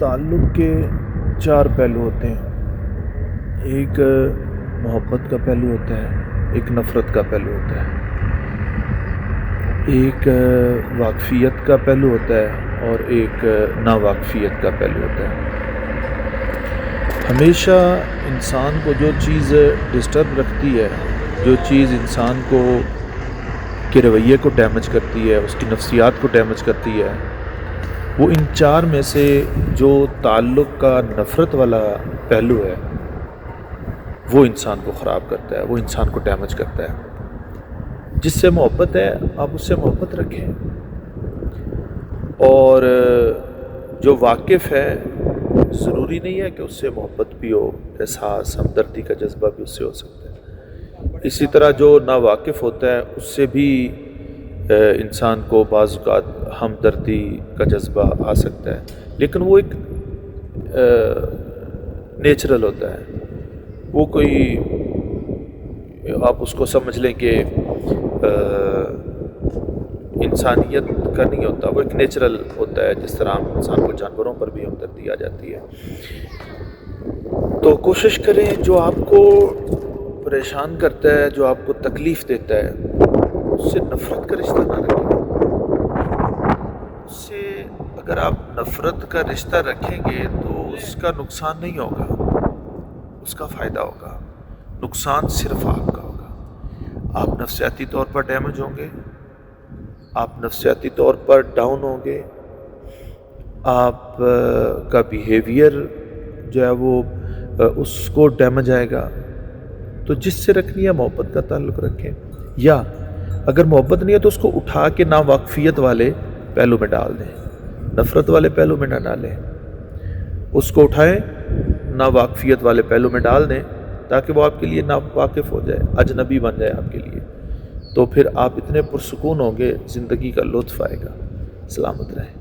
تعلق کے چار پہلو ہوتے ہیں. ایک محبت کا پہلو ہوتا ہے، ایک نفرت کا پہلو ہوتا ہے، ایک واقفیت کا پہلو ہوتا ہے اور ایک ناواقفیت کا پہلو ہوتا ہے. ہمیشہ انسان کو جو چیز ڈسٹرب رکھتی ہے، جو چیز انسان کو کے رویے کو ڈیمیج کرتی ہے، اس کی نفسیات کو ڈیمیج کرتی ہے، وہ ان چار میں سے جو تعلق کا نفرت والا پہلو ہے وہ انسان کو خراب کرتا ہے، وہ انسان کو ڈیمیج کرتا ہے. جس سے محبت ہے آپ اس سے محبت رکھیں، اور جو واقف ہے ضروری نہیں ہے کہ اس سے محبت بھی ہو، احساس ہمدردی کا جذبہ بھی اس سے ہو سکتا ہے. اسی طرح جو ناواقف ہوتا ہے اس سے بھی انسان کو بعض اوقات ہمدردی کا جذبہ آ سکتا ہے، لیکن وہ ایک نیچرل ہوتا ہے. وہ کوئی آپ اس کو سمجھ لیں کہ انسانیت کا نہیں ہوتا، وہ ایک نیچرل ہوتا ہے. جس طرح انسان کو جانوروں پر بھی ہمدردی آ جاتی ہے. تو کوشش کریں جو آپ کو پریشان کرتا ہے، جو آپ کو تکلیف دیتا ہے، اس سے نفرت کا رشتہ نہ رکھیں. اس سے اگر آپ نفرت کا رشتہ رکھیں گے تو اس کا نقصان نہیں ہوگا، اس کا فائدہ ہوگا. نقصان صرف آپ کا ہوگا. آپ نفسیاتی طور پر ڈیمیج ہوں گے، آپ نفسیاتی طور پر ڈاؤن ہوں گے، آپ کا بیہیویئر جو ہے وہ اس کو ڈیمیج آئے گا. تو جس سے رکھنی ہے محبت کا تعلق رکھیں، یا اگر محبت نہیں ہے تو اس کو اٹھا کے ناواقفیت والے پہلو میں ڈال دیں، نفرت والے پہلو میں نہ ڈالیں. اس کو اٹھائیں، ناواقفیت والے پہلو میں ڈال دیں، تاکہ وہ آپ کے لیے ناواقف ہو جائے، اجنبی بن جائے آپ کے لیے. تو پھر آپ اتنے پرسکون ہوں گے، زندگی کا لطف آئے گا. سلامت رہیں.